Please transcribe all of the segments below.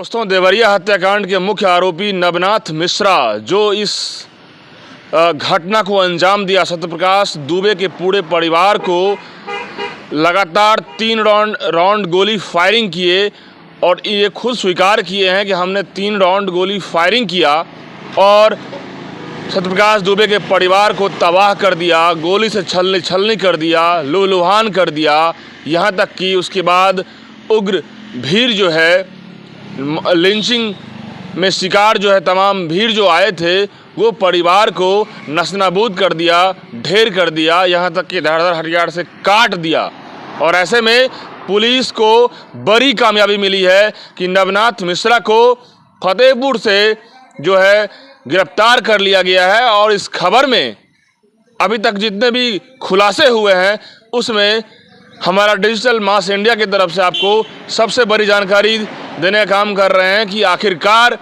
दोस्तों, देवरिया हत्याकांड के मुख्य आरोपी नवनाथ मिश्रा जो इस घटना को अंजाम दिया, सत्यप्रकाश दुबे के पूरे परिवार को लगातार 3 राउंड गोली फायरिंग किए और ये खुद स्वीकार किए हैं कि हमने 3 राउंड गोली फायरिंग किया और सत्यप्रकाश दुबे के परिवार को तबाह कर दिया, गोली से छलनी कर दिया, लूलुहान कर दिया। यहाँ तक कि उसके बाद उग्र भीड़ जो है, लिंचिंग में शिकार जो है, तमाम भीड़ जो आए थे वो परिवार को नस्तानाबूद कर दिया, ढेर कर दिया, यहाँ तक कि धारदार हथियार से काट दिया। और ऐसे में पुलिस को बड़ी कामयाबी मिली है कि नवनाथ मिश्रा को फतेहपुर से जो है गिरफ्तार कर लिया गया है। और इस खबर में अभी तक जितने भी खुलासे हुए हैं उसमें हमारा डिजिटल मास इंडिया की तरफ से आपको सबसे बड़ी जानकारी देने का काम कर रहे हैं कि आखिरकार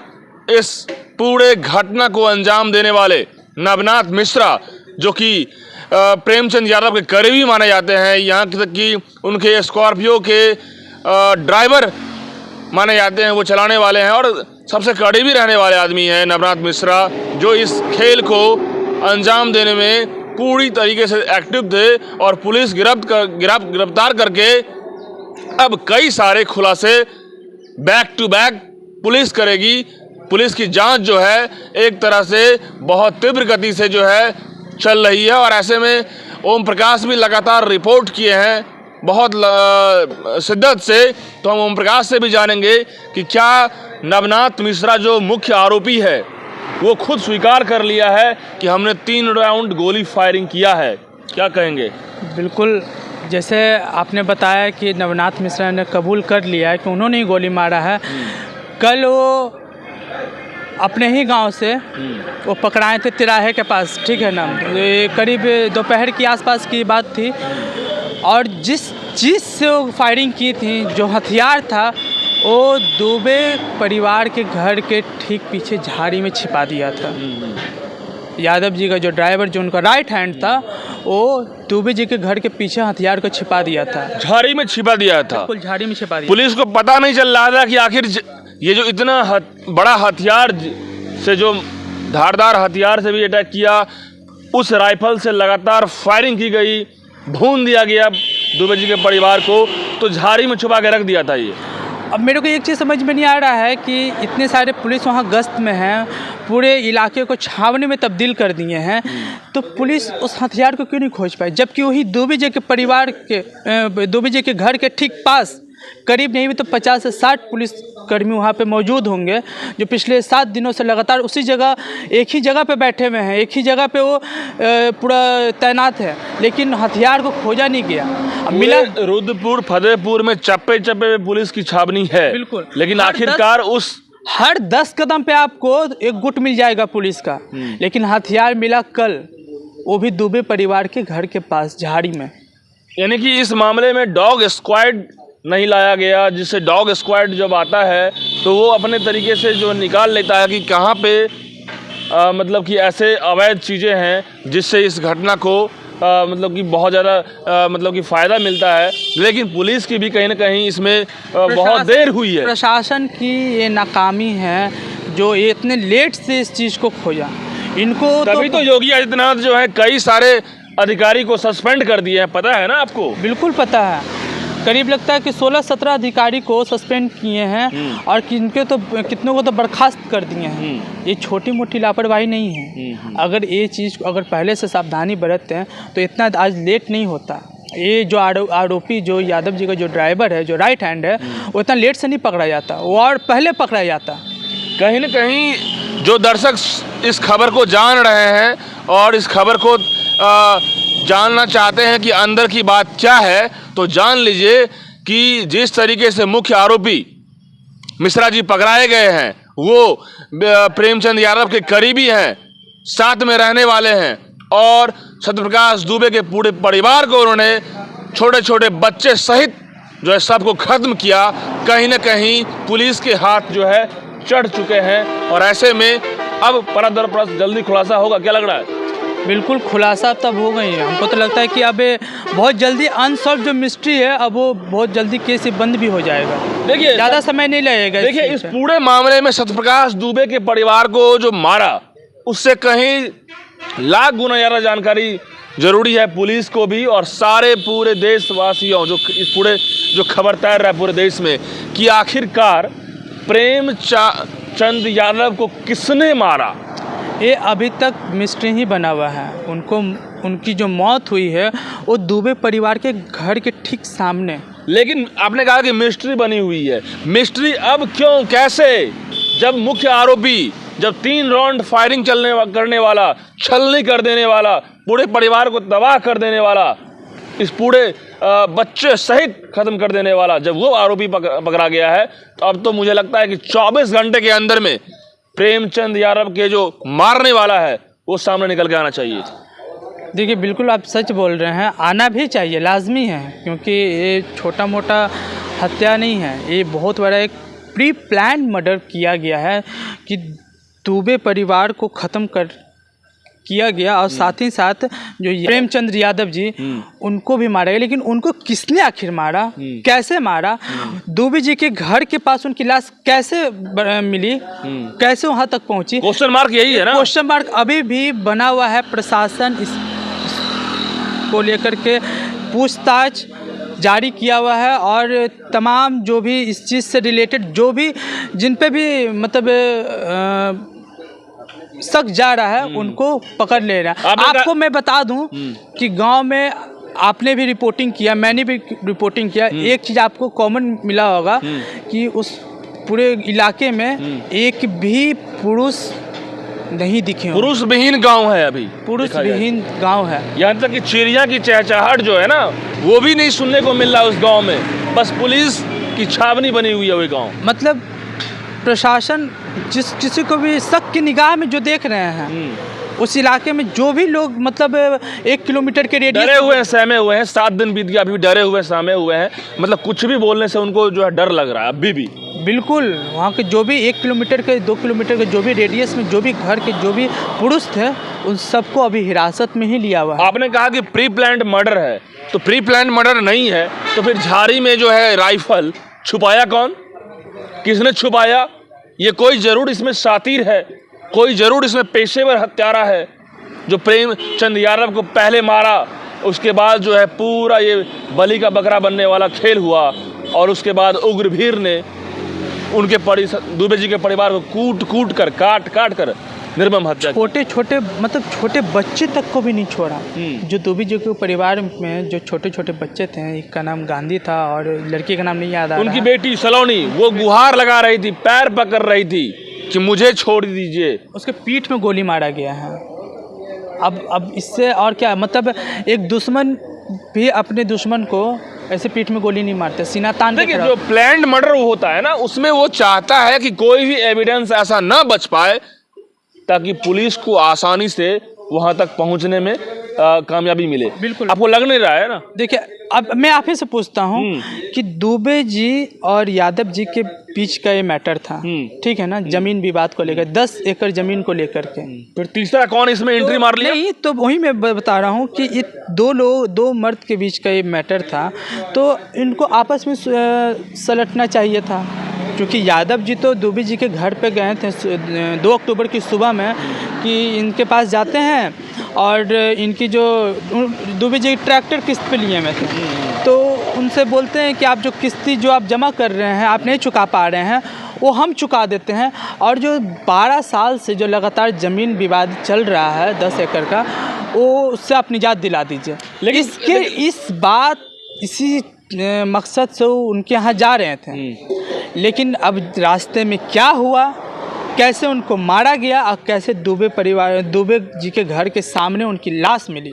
इस पूरे घटना को अंजाम देने वाले नवनाथ मिश्रा, जो कि प्रेमचंद यादव के करीबी माने जाते हैं, यहाँ तक कि उनके स्कॉर्पियो के ड्राइवर माने जाते हैं, वो चलाने वाले हैं और सबसे करीबी रहने वाले आदमी हैं नवनाथ मिश्रा, जो इस खेल को अंजाम देने में पूरी तरीके से एक्टिव थे। और पुलिस गिरफ्तार करके अब कई सारे खुलासे बैक टू बैक पुलिस करेगी। पुलिस की जांच जो है एक तरह से बहुत तीव्र गति से जो है चल रही है। और ऐसे में ओम प्रकाश भी लगातार रिपोर्ट किए हैं बहुत शिद्दत से। तो हम ओम प्रकाश से भी जानेंगे कि क्या नवनाथ मिश्रा जो मुख्य आरोपी है वो खुद स्वीकार कर लिया है कि हमने 3 राउंड गोली फायरिंग किया है। क्या कहेंगे? बिल्कुल, जैसे आपने बताया कि नवनाथ मिश्रा ने कबूल कर लिया है कि उन्होंने ही गोली मारा है। कल वो अपने ही गांव से वो पकड़ाए थे तिराहे के पास, ठीक है ना, करीब दोपहर के आसपास की बात थी। और जिस चीज़ से वो फायरिंग की थी, जो हथियार था, वो दुबे परिवार के घर के ठीक पीछे झाड़ी में छिपा दिया था। यादव जी का जो ड्राइवर, जो उनका राइट हैंड था, वो दुबे जी के घर के पीछे हथियार को छिपा दिया था, झाड़ी में छिपा दिया था। बिल्कुल, झाड़ी में छिपा दिया। पुलिस को पता नहीं चल रहा था कि आखिर ये जो इतना बड़ा हथियार से, जो धारदार हथियार से भी अटैक किया, उस राइफल से लगातार फायरिंग की गई, भून दिया गया दुबे जी के परिवार को, तो झाड़ी में छुपा के रख दिया था ये। अब मेरे को एक चीज़ समझ में नहीं आ रहा है कि इतने सारे पुलिस वहाँ गश्त में हैं, पूरे इलाके को छावनी में तब्दील कर दिए हैं, तो पुलिस उस हथियार को क्यों नहीं खोज पाई? जबकि वही दुबे जी के परिवार के, दुबे जी के घर के ठीक पास करीब नहीं भी तो 50 से 60 पुलिसकर्मी वहाँ पे मौजूद होंगे, जो पिछले 7 दिनों से लगातार उसी जगह, एक ही जगह पे बैठे हुए हैं, एक ही जगह पे वो पूरा तैनात है, लेकिन हथियार को खोजा नहीं गया। अब मिला रुद्रपुर फतेहपुर में चप्पे चप्पे पे पुलिस की छावनी है, बिल्कुल, लेकिन आखिरकार उस हर 10 कदम पे आपको एक गुट मिल जाएगा पुलिस का, लेकिन हथियार मिला कल, वो भी दुबे परिवार के घर के पास झाड़ी में। यानी कि इस मामले में डॉग स्क्वाड नहीं लाया गया, जिससे डॉग स्क्वाड जब आता है तो वो अपने तरीके से जो निकाल लेता है कि कहाँ पे मतलब कि ऐसे अवैध चीज़ें हैं जिससे इस घटना को मतलब कि बहुत ज़्यादा मतलब कि फ़ायदा मिलता है। लेकिन पुलिस की भी कहीं ना कहीं इसमें बहुत देर हुई है। प्रशासन की ये नाकामी है जो ये इतने लेट से इस चीज़ को खोजा। इनको तभी तो योगी आदित्यनाथ जो है कई सारे अधिकारी को सस्पेंड कर दिए हैं, पता है ना आपको? बिल्कुल पता है। करीब लगता है कि 16-17 अधिकारी को सस्पेंड किए हैं और कितनों को तो बर्खास्त कर दिए हैं। ये छोटी मोटी लापरवाही नहीं है। अगर ये चीज़ अगर पहले से सावधानी बरतते हैं तो इतना आज लेट नहीं होता। ये जो आरोपी, जो यादव जी का जो ड्राइवर है, जो राइट हैंड है, वो इतना लेट से नहीं पकड़ा जाता, वो और पहले पकड़ा जाता। कहीं ना कहीं जो दर्शक इस खबर को जान रहे हैं और इस खबर को जानना चाहते हैं कि अंदर की बात क्या है, तो जान लीजिए कि जिस तरीके से मुख्य आरोपी मिश्रा जी पकड़ाए गए हैं, वो प्रेमचंद यादव के करीबी हैं, साथ में रहने वाले हैं, और सत्यप्रकाश दुबे के पूरे परिवार को उन्होंने छोटे छोटे बच्चे सहित जो है सबको खत्म किया। कहीं ना कहीं पुलिस के हाथ जो है चढ़ चुके हैं और ऐसे में अब परत दर परत जल्दी खुलासा होगा। क्या लग रहा है? बिल्कुल खुलासा तब हो गई है। हमको तो लगता है कि अब बहुत जल्दी अनसॉल्व जो मिस्ट्री है अब वो बहुत जल्दी केस बंद भी हो जाएगा। देखिए ज़्यादा समय नहीं लगेगा। देखिए इस पूरे मामले में सत्यप्रकाश दुबे के परिवार को जो मारा उससे कहीं लाख गुना ज़्यादा जानकारी जरूरी है पुलिस को भी और सारे पूरे देशवासियों जो इस पूरे जो खबर तैर रहा है पूरे देश में कि आखिरकार प्रेमचंद यादव को किसने मारा। ये अभी तक मिस्ट्री ही बना हुआ है। उनकी जो मौत हुई है वो दुबे परिवार के घर के ठीक सामने। लेकिन आपने कहा कि मिस्ट्री बनी हुई है, मिस्ट्री अब क्यों कैसे, जब मुख्य आरोपी जब 3 राउंड फायरिंग करने वाला, छलनी कर देने वाला, पूरे परिवार को तबाह कर देने वाला, इस पूरे बच्चे सहित खत्म कर देने वाला जब वो आरोपी पकड़ा गया है तो अब तो मुझे लगता है कि 24 घंटे के अंदर में प्रेमचंद यादव के जो मारने वाला है वो सामने निकल के आना चाहिए। देखिए बिल्कुल आप सच बोल रहे हैं, आना भी चाहिए, लाजमी है, क्योंकि ये छोटा मोटा हत्या नहीं है, ये बहुत बड़ा एक प्री प्लान मर्डर किया गया है कि दुबे परिवार को ख़त्म किया गया और साथ ही साथ जो प्रेमचंद यादव जी उनको भी मारा गया। लेकिन उनको किसने आखिर मारा, कैसे मारा, दुबे जी के घर के पास उनकी लाश कैसे मिली, कैसे वहां तक पहुंची, क्वेश्चन मार्क यही है ना। क्वेश्चन मार्क अभी भी बना हुआ है। प्रशासन इस को लेकर के पूछताछ जारी किया हुआ है और तमाम जो भी इस चीज़ से रिलेटेड जो भी जिन पे भी मतलब शक जा रहा है उनको पकड़ ले रहा है। आपको मैं बता दूं कि गांव में आपने भी रिपोर्टिंग किया, मैंने भी रिपोर्टिंग किया, एक चीज़ आपको कॉमन मिला होगा कि उस पूरे इलाके में एक भी पुरुष नहीं दिखे। पुरुष विहीन गांव है, अभी पुरुष विहीन गांव है। यहाँ तक कि चिड़िया की चहचहाहट जो है ना वो भी नहीं सुनने को मिल रहा उस गांव में, बस पुलिस की छावनी बनी हुई है वो गांव। मतलब प्रशासन जिस किसी को भी शक की निगाह में जो देख रहे हैं उस इलाके में जो भी लोग मतलब 1 किलोमीटर के रेडियस डरे हुए हैं, सहमे हुए हैं, 7 दिन बीत गया अभी भी डरे हुए सहमे हुए हैं, मतलब कुछ भी बोलने से उनको जो है डर लग रहा है अभी भी। बिल्कुल वहाँ के जो भी 1 किलोमीटर के 2 किलोमीटर के जो भी रेडियस में जो भी घर के जो भी पुरुष थे उन सबको अभी हिरासत में ही लिया हुआ है। आपने कहा कि प्री प्लान्ड मर्डर है, तो प्री प्लान्ड मर्डर नहीं है तो फिर झाड़ी में जो है राइफल छुपाया कौन, किसने छुपाया? ये कोई जरूर इसमें शातिर है, कोई जरूर इसमें पेशेवर हत्यारा है जो प्रेमचंद यादव को पहले मारा, उसके बाद जो है पूरा ये बलि का बकरा बनने वाला खेल हुआ और उसके बाद उग्रभीर ने उनके दुबे जी के परिवार को कूट कर काट कर निर्मम हत्या। छोटे बच्चे तक को भी नहीं छोड़ा। जो दुबे जी के परिवार में जो छोटे बच्चे थे, एक का नाम गांधी था और लड़की का नाम नहीं याद आ रहा, उनकी बेटी सलोनी वो गुहार लगा रही थी, पैर पकड़ रही थी कि मुझे छोड़ दीजिए, उसके पीठ में गोली मारा गया है। अब इससे और क्या, मतलब एक दुश्मन भी अपने दुश्मन को ऐसे पीठ में गोली नहीं मारते, सीना तान। देखिए जो प्लान्ड मर्डर होता है ना उसमें वो चाहता है कि कोई भी एविडेंस ऐसा न बच पाए ताकि पुलिस को आसानी से वहां तक पहुंचने में कामयाबी मिले। बिल्कुल आपको लग नहीं रहा है ना। देखिए अब मैं आप ही से पूछता हूँ कि दुबे जी और यादव जी के बीच का ये मैटर था, ठीक है ना, जमीन विवाद को लेकर, 10 एकड़ जमीन को लेकर के। फिर तीसरा कौन इसमें एंट्री मार लिया? नहीं, तो वही मैं बता रहा हूँ कि ये 2 मर्द के बीच का ये मैटर था, तो इनको आपस में सलटना चाहिए था, क्योंकि यादव जी तो दुबे जी के घर पे गए थे 2 अक्टूबर की सुबह में कि इनके पास जाते हैं और इनकी जो दुबे जी ट्रैक्टर किस्त पे लिए हुए थे, तो उनसे बोलते हैं कि आप जो किस्ती जो आप जमा कर रहे हैं आप नहीं चुका पा रहे हैं वो हम चुका देते हैं, और जो 12 साल से जो लगातार ज़मीन विवाद चल रहा है 10 एकड़ का, वो उससे आप निजात दिला दीजिए। लेकिन इसी मकसद से वो उनके यहाँ जा रहे थे। लेकिन अब रास्ते में क्या हुआ, कैसे उनको मारा गया और कैसे दुबे जी के घर के सामने उनकी लाश मिली।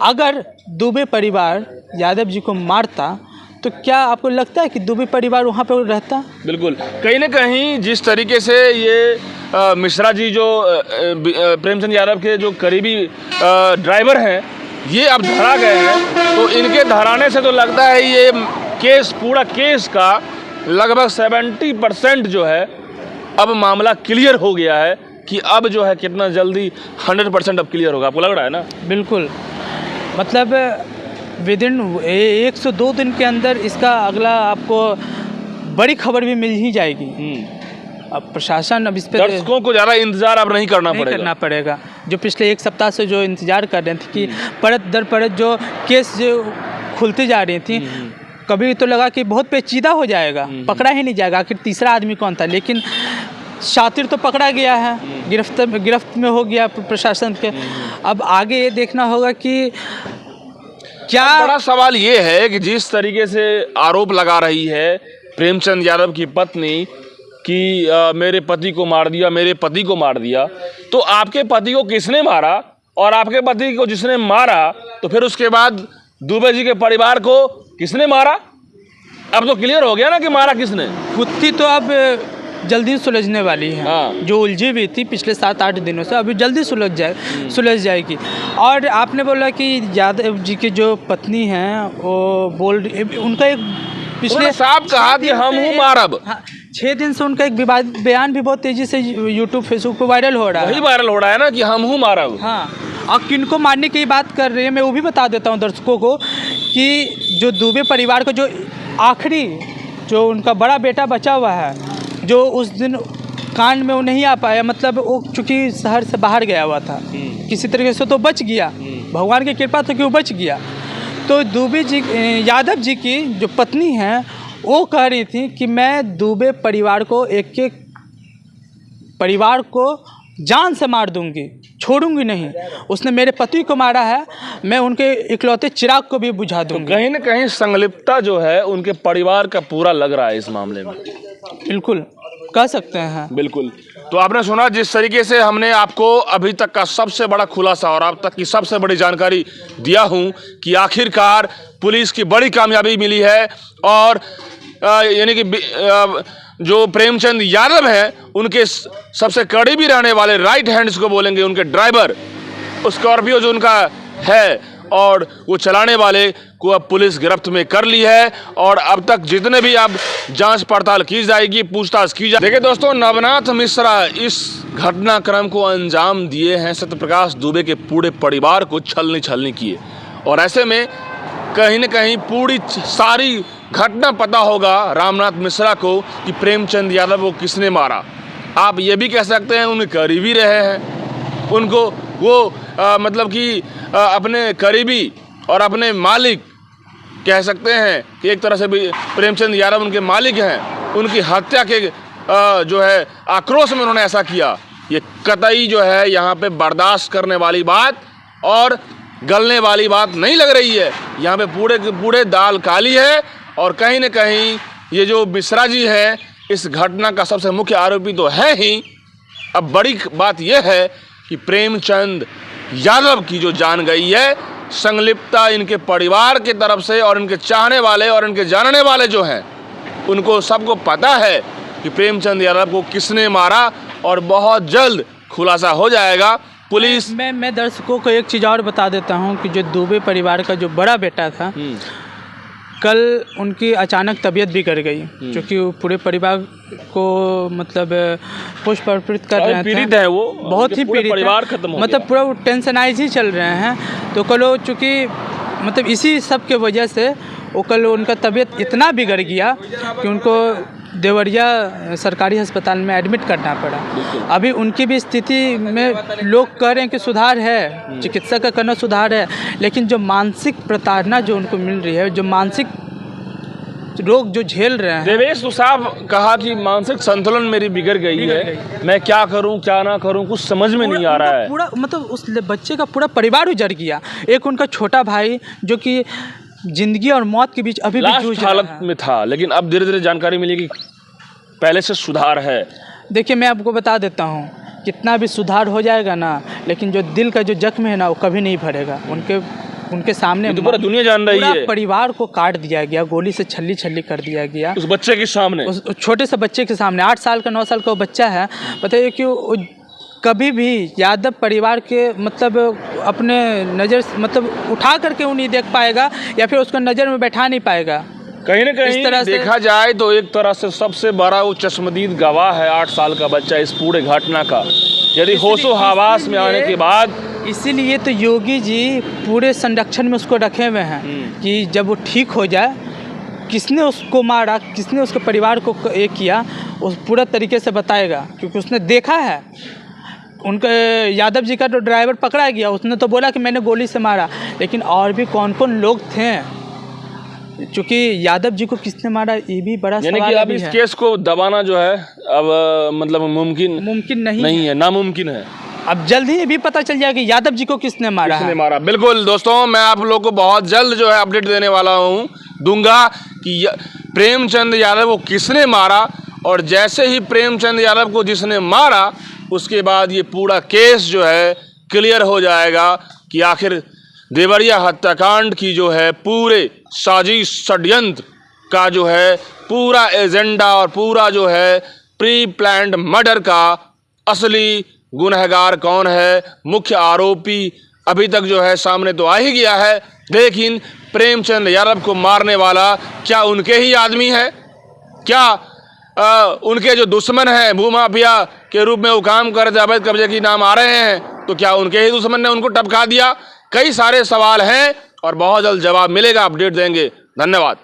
अगर दुबे परिवार यादव जी को मारता तो क्या आपको लगता है कि दुबे परिवार वहाँ पर रहता? बिल्कुल, कहीं ना कहीं जिस तरीके से ये मिश्रा जी जो प्रेमचंद यादव के जो करीबी ड्राइवर हैं ये अब धरा गए हैं, तो इनके धराने से तो लगता है ये पूरा केस का लगभग 70% जो है अब मामला क्लियर हो गया है कि अब जो है कितना जल्दी 100% अब क्लियर होगा, आपको लग रहा है ना? बिल्कुल, मतलब विदिन 1 से 2 दिन के अंदर इसका अगला आपको बड़ी खबर भी मिल ही जाएगी। अब प्रशासन अब इस पे दर्शकों को ज़्यादा इंतजार अब नहीं करना पड़ेगा। जो पिछले 1 सप्ताह से जो इंतजार कर रहे थे कि परत दर परत जो केस जो खुलती जा रही थी, कभी तो लगा कि बहुत पेचीदा हो जाएगा, पकड़ा ही नहीं जाएगा, आखिर तीसरा आदमी कौन था, लेकिन शातिर तो पकड़ा गया है, गिरफ्त में हो गया प्रशासन के। अब आगे ये देखना होगा कि क्या। बड़ा सवाल ये है कि जिस तरीके से आरोप लगा रही है प्रेमचंद यादव की पत्नी कि मेरे पति को मार दिया, तो आपके पति को किसने मारा, और आपके पति को जिसने मारा तो फिर उसके बाद दुबे जी के परिवार को किसने मारा? अब तो क्लियर हो गया ना कि मारा किसने। गुत्थी तो अब जल्दी सुलझने वाली है। हाँ। जो उलझी हुई थी पिछले 7-8 दिनों से, अभी जल्दी सुलझ जाएगी। और आपने बोला कि यादव जी की जो पत्नी हैं वो उनका एक पिछले साहब कहा कि हम हूँ मारब। 6 दिन से उनका एक विवादित बयान भी बहुत तेजी से यूट्यूब फेसबुक पर वायरल हो रहा है। वही वायरल हो रहा है ना कि हम हूँ मारब। हाँ, और किनको मारने की बात कर रहे हैं, मैं वो भी बता देता हूँ दर्शकों को कि जो दुबे परिवार को जो आखिरी जो उनका बड़ा बेटा बचा हुआ है, जो उस दिन कांड में वो नहीं आ पाया, मतलब वो चूँकि शहर से बाहर गया हुआ था, किसी तरीके से तो बच गया, भगवान की कृपा था कि वो बच गया। तो दुबे जी यादव जी की जो पत्नी हैं वो कह रही थी कि मैं दुबे परिवार को एक परिवार को जान से मार दूंगी, छोड़ूंगी नहीं। उसने मेरे पति को मारा है, मैं उनके इकलौते चिराग को भी बुझा दूंगी। तो कहीं ना कहीं संलिप्तता जो है उनके परिवार का पूरा लग रहा है इस मामले में। बिल्कुल कह सकते हैं। बिल्कुल। तो आपने सुना जिस तरीके से हमने आपको अभी तक का सबसे बड़ा खुलासा और अब तक की सबसे बड़ी जानकारी दिया हूं कि आखिरकार पुलिस की बड़ी कामयाबी मिली है, और यानी कि जो प्रेमचंद यादव हैं उनके सबसे करीबी रहने वाले राइट हैंड्स को बोलेंगे, उनके ड्राइवर, स्कॉर्पियो जो उनका है और वो चलाने वाले को अब पुलिस गिरफ्त में कर ली है, और अब तक जितने भी अब जांच पड़ताल की जाएगी, पूछताछ की जाएगी। देखिए दोस्तों, नवनाथ मिश्रा इस घटनाक्रम को अंजाम दिए हैं सत्यप्रकाश दुबे के पूरे परिवार को छलनी किए, और ऐसे में कहीं न कहीं पूरी सारी घटना पता होगा रामनाथ मिश्रा को कि प्रेमचंद यादव को किसने मारा। आप ये भी कह सकते हैं उनके करीबी रहे हैं, उनको वो मतलब कि अपने करीबी और अपने मालिक कह सकते हैं कि एक तरह से भी प्रेमचंद यादव उनके मालिक हैं, उनकी हत्या के जो है आक्रोश में उन्होंने ऐसा किया। ये कतई जो है यहाँ पे बर्दाश्त करने वाली बात और गलने वाली बात नहीं लग रही है। यहाँ पे पूरे दाल काली है, और कहीं न कहीं ये जो मिश्रा जी हैं इस घटना का सबसे मुख्य आरोपी तो है ही। अब बड़ी बात यह है कि प्रेमचंद यादव की जो जान गई है, संलिप्तता इनके परिवार की तरफ से और इनके चाहने वाले और इनके जानने वाले जो हैं उनको सबको पता है कि प्रेमचंद यादव को किसने मारा, और बहुत जल्द खुलासा हो जाएगा। पुलिस मैं दर्शकों को एक चीज़ और बता देता हूं कि जो दुबे परिवार का जो बड़ा बेटा था, कल उनकी अचानक तबीयत बिगड़ गई, क्योंकि पूरे परिवार को मतलब पुष्प अर्पित कर रहे थे। पीड़ित है वो, बहुत ही पीड़ित, परिवार खत्म हो मतलब पूरा टेंशनाइज ही चल रहे हैं। तो कल वो चूँकि मतलब इसी सब के वजह से वो कल उनका तबीयत इतना बिगड़ गया कि उनको देवरिया सरकारी अस्पताल में एडमिट करना पड़ा। अभी उनकी भी स्थिति में लोग कह रहे हैं कि सुधार है, चिकित्सा का कहना सुधार है, लेकिन जो मानसिक प्रताड़ना जो उनको मिल रही है, जो मानसिक रोग जो झेल रहे हैं। देवेश तो साहब कहा कि मानसिक संतुलन मेरी बिगड़ गई है, मैं क्या करूं क्या ना करूं कुछ समझ में नहीं आ रहा है। पूरा मतलब उस बच्चे का पूरा परिवार उजड़ गया। एक उनका छोटा भाई जो कि जिंदगी और मौत के बीच अभी भी जूझ हालत में था, लेकिन अब धीरे धीरे जानकारी मिली कि पहले से सुधार है। देखिए मैं आपको बता देता हूँ, कितना भी सुधार हो जाएगा ना, लेकिन जो दिल का जो जख्म है ना वो कभी नहीं भरेगा। उनके सामने तो पूरा दुनिया जान रही है, परिवार को काट दिया गया, गोली से छल्ली कर दिया गया उस बच्चे के सामने, उस छोटे से बच्चे के सामने। 8 साल का 9 साल का वो बच्चा है। बताइए कि कभी भी यादव परिवार के मतलब अपने नज़र मतलब उठा करके वो नहीं देख पाएगा, या फिर उसको नज़र में बैठा नहीं पाएगा। कहीं ना कहीं देखा जाए तो एक तरह से सबसे बड़ा वो चश्मदीद गवाह है 8 साल का बच्चा इस पूरे घटना का। यदि होशो हवास में आने के बाद इसीलिए तो योगी जी पूरे संरक्षण में उसको रखे हुए हैं कि जब वो ठीक हो जाए, किसने उसको मारा, किसने उसके परिवार को ये किया, उस पूरा तरीके से बताएगा, क्योंकि उसने देखा है। उनके यादव जी का तो ड्राइवर पकड़ा गया, उसने तो बोला कि मैंने गोली से मारा, लेकिन और भी कौन कौन लोग थे, क्योंकि यादव जी को किसने मारा ये भी बड़ा यानी कि अब इस केस को दबाना जो है अब मतलब मुमकिन नहीं है, नामुमकिन है। अब जल्द ही ये भी पता चल जाएगा कि यादव जी को किसने मारा। बिल्कुल दोस्तों, मैं आप लोग को बहुत जल्द जो है अपडेट देने वाला दूंगा कि प्रेमचंद यादव को किसने मारा, और जैसे ही प्रेमचंद यादव को जिसने मारा उसके बाद ये पूरा केस जो है क्लियर हो जाएगा कि आखिर देवरिया हत्याकांड की जो है पूरे साजिश षड्यंत्र का जो है पूरा एजेंडा और पूरा जो है प्री प्लान्ड मर्डर का असली गुनहगार कौन है, मुख्य आरोपी अभी तक जो है सामने तो आ ही गया है, लेकिन प्रेमचंद यादव को मारने वाला क्या उनके ही आदमी है, क्या उनके जो दुश्मन हैं भूमाफिया के रूप में वो काम कर अवैध कब्जे की नाम आ रहे हैं, तो क्या उनके ही दुश्मन ने उनको टपका दिया? कई सारे सवाल हैं और बहुत जल्द जवाब मिलेगा, अपडेट देंगे। धन्यवाद।